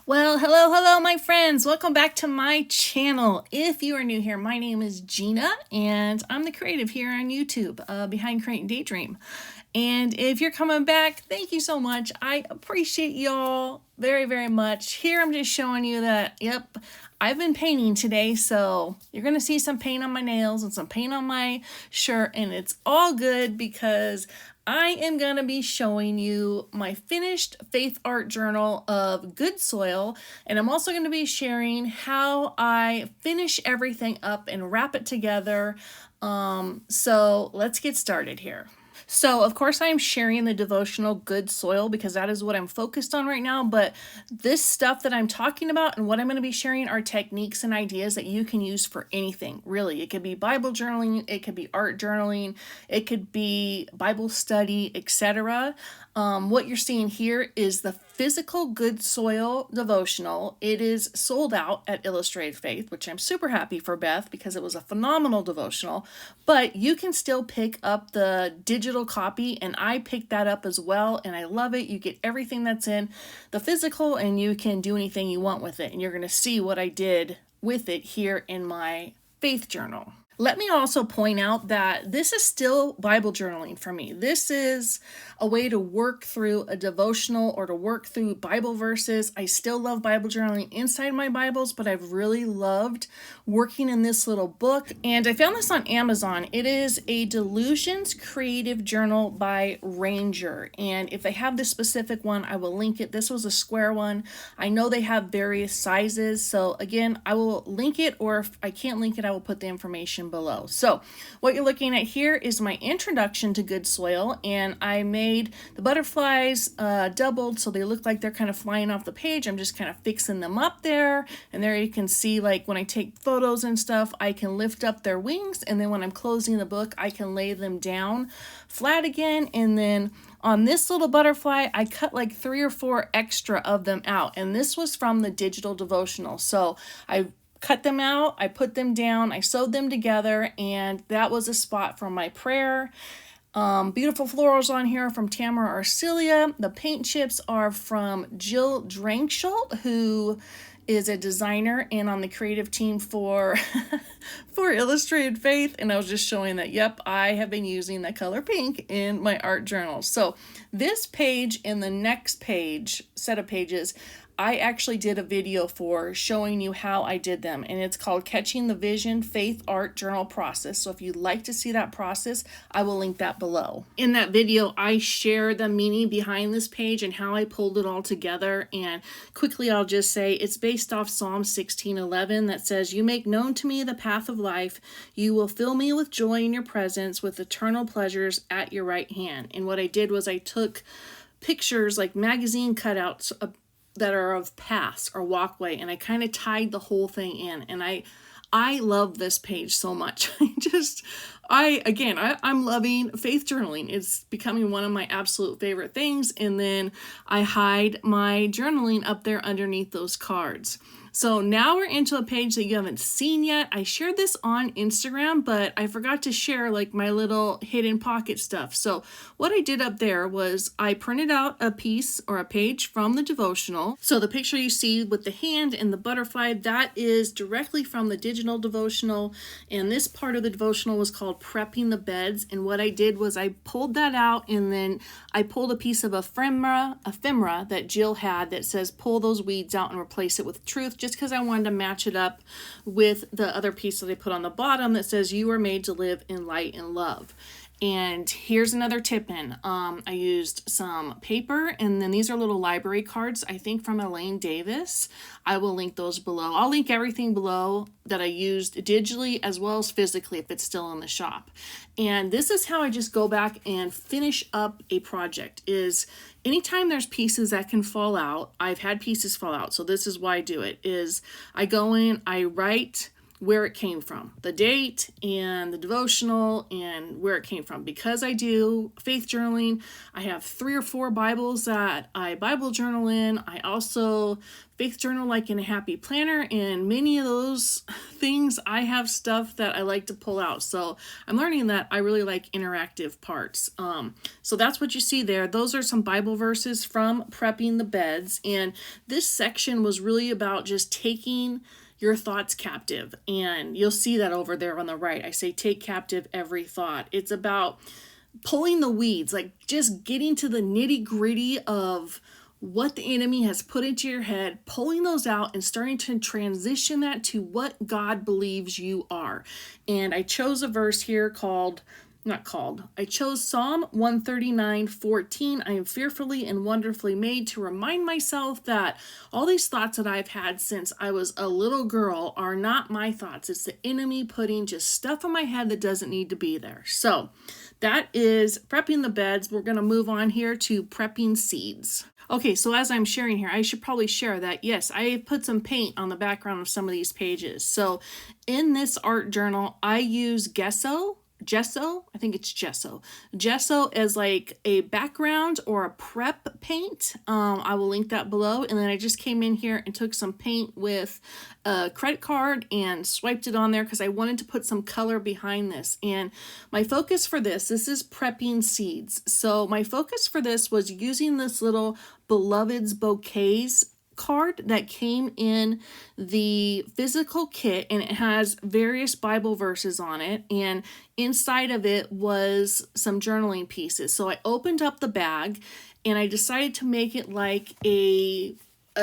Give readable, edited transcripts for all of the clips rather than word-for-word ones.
Well, hello, my friends. Welcome back to my channel. If you are new here, my name is Gena, and I'm the creative here on YouTube behind Create Daydream. And if you're coming back, thank you so much. I appreciate y'all very, very much. Here I'm just showing you that, yep, I've been painting today, so you're going to see some paint on my nails and some paint on my shirt, and it's all good because I am going to be showing you my finished faith art journal of Good Soil, and I'm also going to be sharing how I finish everything up and wrap it together. So let's get started here. So, of course, I'm sharing the devotional Good Soil because that is what I'm focused on right now. But this stuff that I'm talking about and what I'm going to be sharing are techniques and ideas that you can use for anything, really. It could be Bible journaling, it could be art journaling, it could be Bible study, etc. What you're seeing here is the physical Good Soil devotional. It is sold out at Illustrated Faith, which I'm super happy for Beth because it was a phenomenal devotional. But you can still pick up the digital copy, and I picked that up as well, and I love it. You get everything that's in the physical, and you can do anything you want with it. And you're going to see what I did with it here in my faith journal. Let me also point out that this is still Bible journaling for me. This is a way to work through a devotional or to work through Bible verses. I still love Bible journaling inside my Bibles, but I've really loved working in this little book. And I found this on Amazon. It is a Delusions Creative Journal by Ranger. And if they have this specific one, I will link it. This was a square one. I know they have various sizes. So again, I will link it, or if I can't link it, I will put the information below. So what you're looking at here is my introduction to Good Soil, and I made the butterflies doubled so they look like they're kind of flying off the page. I'm just kind of fixing them up there, and there you can see, like, when I take photos and stuff, I can lift up their wings, and then when I'm closing the book, I can lay them down flat again. And then on this little butterfly, I cut like 3 or 4 extra of them out, and this was from the digital devotional. So I cut them out, I put them down, I sewed them together, and that was a spot from my prayer. Beautiful florals on here from Tamara Arcilia. The paint chips are from Jill Drangsholt, who is a designer and on the creative team for for Illustrated Faith. And I was just showing that, yep, I have been using the color pink in my art journal. So this page and the next page, set of pages, I actually did a video for showing you how I did them, and it's called Catching the Vision Faith Art Journal Process. So if you'd like to see that process, I will link that below. In that video, I share the meaning behind this page and how I pulled it all together. And quickly, I'll just say it's based off Psalm 16:11 that says, "You make known to me the path of life. You will fill me with joy in your presence, with eternal pleasures at your right hand." And what I did was I took pictures, like magazine cutouts that are of paths or walkway, and I kind of tied the whole thing in. And I love this page so much. I'm loving faith journaling. It's becoming one of my absolute favorite things. And then I hide my journaling up there underneath those cards. So now we're into a page that you haven't seen yet. I shared this on Instagram, but I forgot to share like my little hidden pocket stuff. So what I did up there was I printed out a piece or a page from the devotional. So the picture you see with the hand and the butterfly, that is directly from the digital devotional. And this part of the devotional was called Prepping the Beds. And what I did was I pulled that out, and then I pulled a piece of ephemera that Jill had that says pull those weeds out and replace it with truth, just because I wanted to match it up with the other piece that I put on the bottom that says you were made to live in light and love. And here's another tip in. I used some paper, and then these are little library cards, I think from Elaine Davis. I will link those below. I'll link everything below that I used digitally as well as physically if it's still in the shop. And this is how I just go back and finish up a project. Is anytime there's pieces that can fall out, I've had pieces fall out, so this is why I do it, is I go in, I write where it came from, the date and the devotional and where it came from. Because I do faith journaling, I have 3 or 4 Bibles that I Bible journal in. I also faith journal like in a happy planner, and many of those things I have stuff that I like to pull out. So I'm learning that I really like interactive parts. So that's what you see there. Those are some Bible verses from Prepping the Beds, and this section was really about just taking your thoughts captive, and you'll see that over there on the right. I say take captive every thought. It's about pulling the weeds, like just getting to the nitty gritty of what the enemy has put into your head, pulling those out and starting to transition that to what God believes you are. And I chose a verse here I chose Psalm 139:14. I am fearfully and wonderfully made, to remind myself that all these thoughts that I've had since I was a little girl are not my thoughts. It's the enemy putting just stuff in my head that doesn't need to be there. So that is Prepping the Beds. We're going to move on here to Prepping Seeds. Okay, so as I'm sharing here, I should probably share that, yes, I put some paint on the background of some of these pages. So in this art journal, I use gesso, I think it's gesso as like a background or a prep paint. I will link that below. And then I just came in here and took some paint with a credit card and swiped it on there because I wanted to put some color behind this. And my focus for this is Prepping Seeds. So my focus for this was using this little Beloved's Bouquets card that came in the physical kit, and it has various Bible verses on it, and inside of it was some journaling pieces. So I opened up the bag and I decided to make it like a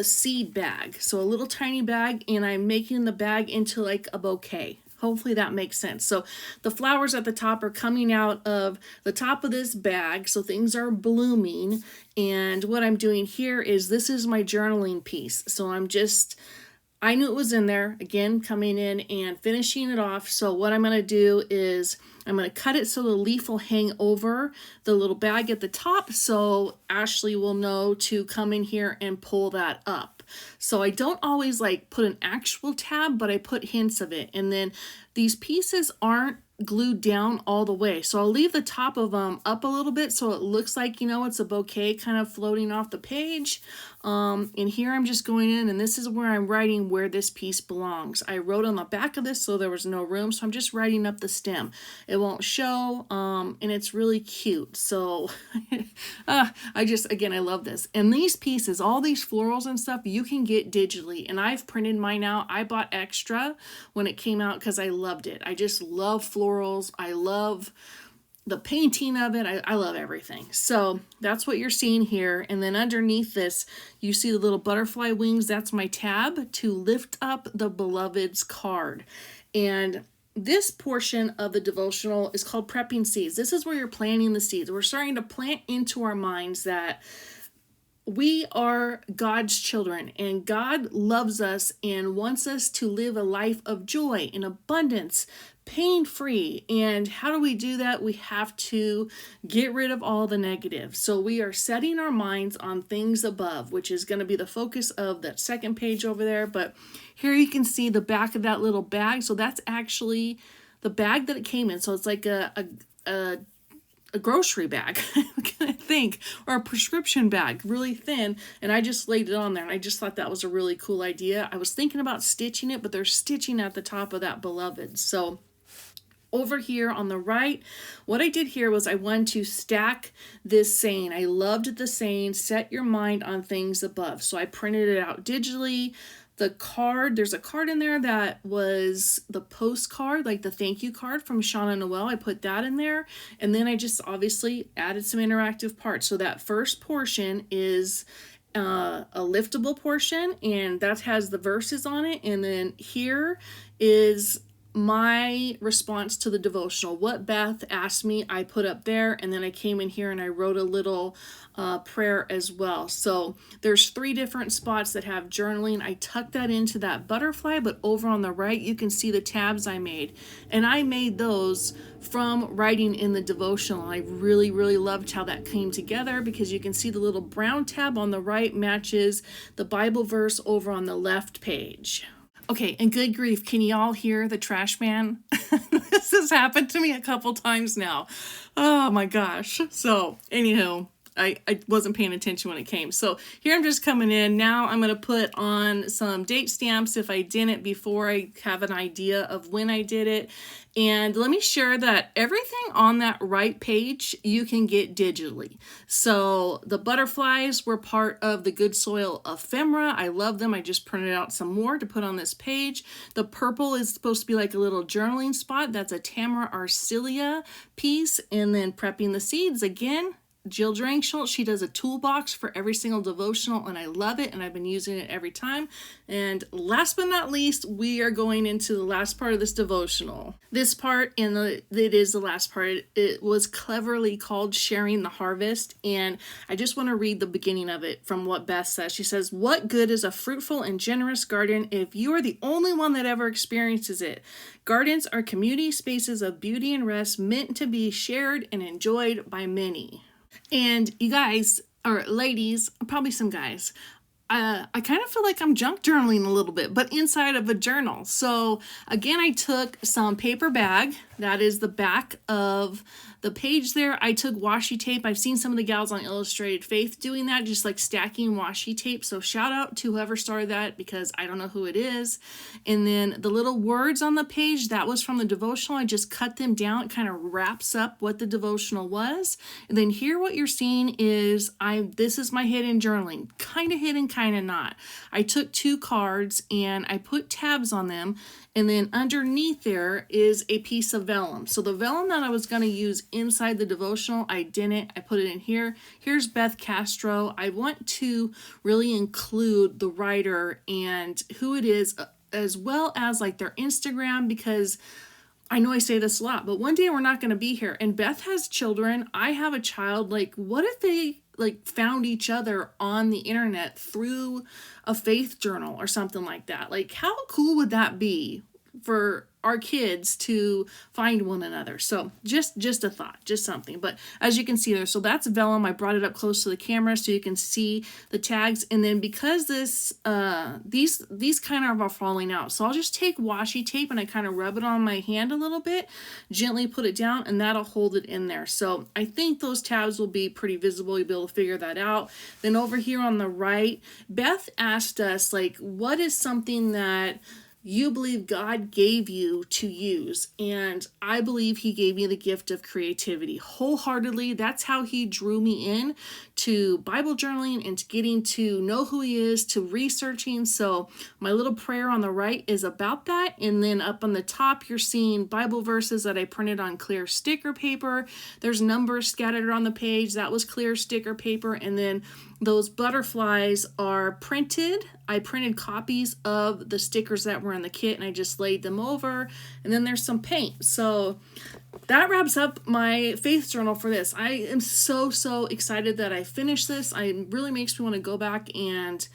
seed bag, so a little tiny bag, and I'm making the bag into like a bouquet. Hopefully that makes sense. So the flowers at the top are coming out of the top of this bag, so things are blooming. And what I'm doing here is, this is my journaling piece. So I knew it was in there, again, coming in and finishing it off. So what I'm going to do is I'm going to cut it so the leaf will hang over the little bag at the top, so Ashley will know to come in here and pull that up. So I don't always like put an actual tab, but I put hints of it. And then these pieces aren't glued down all the way, so I'll leave the top of them up a little bit so it looks like, it's a bouquet kind of floating off the page. And here I'm just going in, and this is where I'm writing where this piece belongs. I wrote on the back of this so there was no room, so I'm just writing up the stem. It won't show, and it's really cute. So I love this. And these pieces, all these florals and stuff, you can get digitally, and I've printed mine out. I bought extra when it came out because I loved it. I just love florals. I love the painting of it. I love everything. So that's what you're seeing here. And then underneath this, you see the little butterfly wings. That's my tab to lift up the Beloved's card. And this portion of the devotional is called Prepping Seeds. This is where you're planting the seeds. We're starting to plant into our minds that we are God's children, and God loves us and wants us to live a life of joy and abundance, pain-free. And how do we do that? We have to get rid of all the negative. So we are setting our minds on things above, which is going to be the focus of that second page over there. But here you can see the back of that little bag. So that's actually the bag that it came in. So it's like a grocery bag, I think, or a prescription bag, really thin, and I just laid it on there, and I just thought that was a really cool idea. I was thinking about stitching it, but there's stitching at the top of that Beloved. So over here on the right, what I did here was I wanted to stack this saying. I loved the saying, set your mind on things above. So I printed it out digitally. The card, there's a card in there that was the postcard, like the thank you card from Shauna Noel. I put that in there. And then I just obviously added some interactive parts. So that first portion is a liftable portion, and that has the verses on it. And then here is my response to the devotional. What Beth asked me, I put up there, and then I came in here and I wrote a little prayer as well. So there's 3 different spots that have journaling. I tucked that into that butterfly, but over on the right you can see the tabs I made, and I made those from writing in the devotional. I really loved how that came together, because you can see the little brown tab on the right matches the Bible verse over on the left page. Okay, and good grief, can y'all hear the trash man? This has happened to me a couple times now. Oh my gosh. So, anywho, I wasn't paying attention when it came. So here I'm just coming in. Now I'm going to put on some date stamps if I didn't before I have an idea of when I did it. And let me share that everything on that right page you can get digitally. So the butterflies were part of the Good Soil ephemera. I love them. I just printed out some more to put on this page. The purple is supposed to be like a little journaling spot. That's a Tamara Arcilia piece. And then prepping the seeds again. Jill Drangschultz, she does a toolbox for every single devotional, and I love it, and I've been using it every time. And last but not least, we are going into the last part of this devotional. This part, and it is the last part, it was cleverly called Sharing the Harvest, and I just want to read the beginning of it from what Beth says. She says, "What good is a fruitful and generous garden if you are the only one that ever experiences it? Gardens are community spaces of beauty and rest meant to be shared and enjoyed by many." And you guys, or ladies, probably some guys, I kind of feel like I'm junk journaling a little bit, but inside of a journal. So again, I took some paper bag. That is the back of the page there. I took washi tape. I've seen some of the gals on Illustrated Faith doing that, just like stacking washi tape. So shout out to whoever started that, because I don't know who it is. And then the little words on the page, that was from the devotional. I just cut them down. It kind of wraps up what the devotional was. And then here what you're seeing is this is my hidden journaling. Kind of hidden, kind of not. I took 2 cards and I put tabs on them. And then underneath there is a piece of vellum. So the vellum that I was going to use inside the devotional, I didn't. I put it in here. Here's Beth Castro. I want to really include the writer and who it is, as well as like their Instagram, because I know I say this a lot, but one day we're not going to be here. And Beth has children. I have a child. Like, what if they found each other on the internet through a faith journal or something like that? Like, how cool would that be for our kids to find one another? So just a thought, just something. But as you can see there, so that's vellum. I brought it up close to the camera so you can see the tags. And then because this these kind of are falling out, so I'll just take washi tape and I kind of rub it on my hand a little bit, gently put it down, and that'll hold it in there. So I think those tabs will be pretty visible. You'll be able to figure that out. Then over here on the right, Beth asked us, like, what is something that you believe God gave you to use? And I believe he gave me the gift of creativity wholeheartedly. That's how he drew me in to Bible journaling and to getting to know who he is, to researching. So my little prayer on the right is about that. And then up on the top, you're seeing Bible verses that I printed on clear sticker paper. There's numbers scattered around the page. That was clear sticker paper. And then those butterflies are printed. I printed copies of the stickers that were in the kit and I just laid them over. And then there's some paint. So that wraps up my faith journal for this. I am so excited that I finished this. It really makes me want to go back and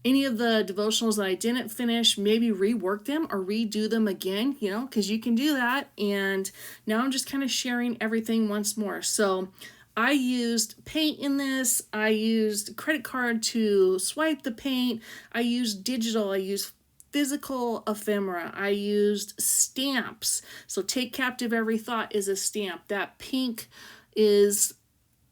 any of the devotionals that I didn't finish, maybe rework them or redo them again, because you can do that. And now I'm just kind of sharing everything once more. So I used paint in this. I used a credit card to swipe the paint. I used digital. I used physical ephemera. I used stamps. So Take Captive Every Thought is a stamp. That pink is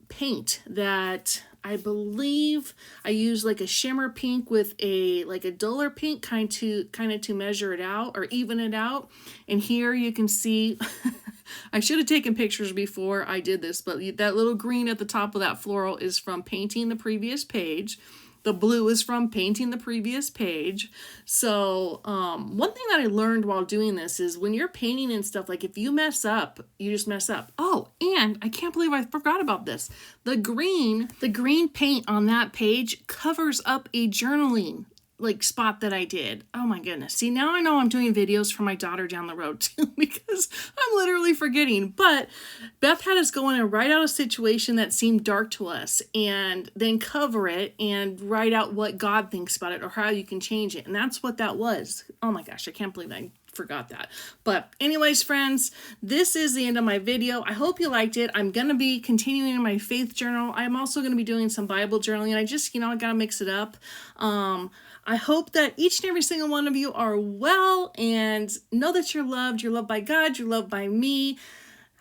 paint that I believe I used like a shimmer pink with a duller pink kind to measure it out or even it out. And here you can see I should have taken pictures before I did this, but that little green at the top of that floral is from painting the previous page. The blue is from painting the previous page. So one thing that I learned while doing this is when you're painting and stuff, like if you mess up, you just mess up. Oh, and I can't believe I forgot about this. The green paint on that page covers up a journaling spot that I did. Oh my goodness. See, now I know I'm doing videos for my daughter down the road too, because I'm literally forgetting. But Beth had us go in and write out a situation that seemed dark to us and then cover it and write out what God thinks about it or how you can change it. And that's what that was. Oh my gosh, I can't believe I forgot that. But anyways, friends, this is the end of my video. I hope you liked it. I'm going to be continuing in my faith journal. I'm also going to be doing some Bible journaling. I just, I got to mix it up. I hope that each and every single one of you are well and know that you're loved. You're loved by God. You're loved by me.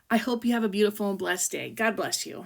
I hope you have a beautiful and blessed day. God bless you.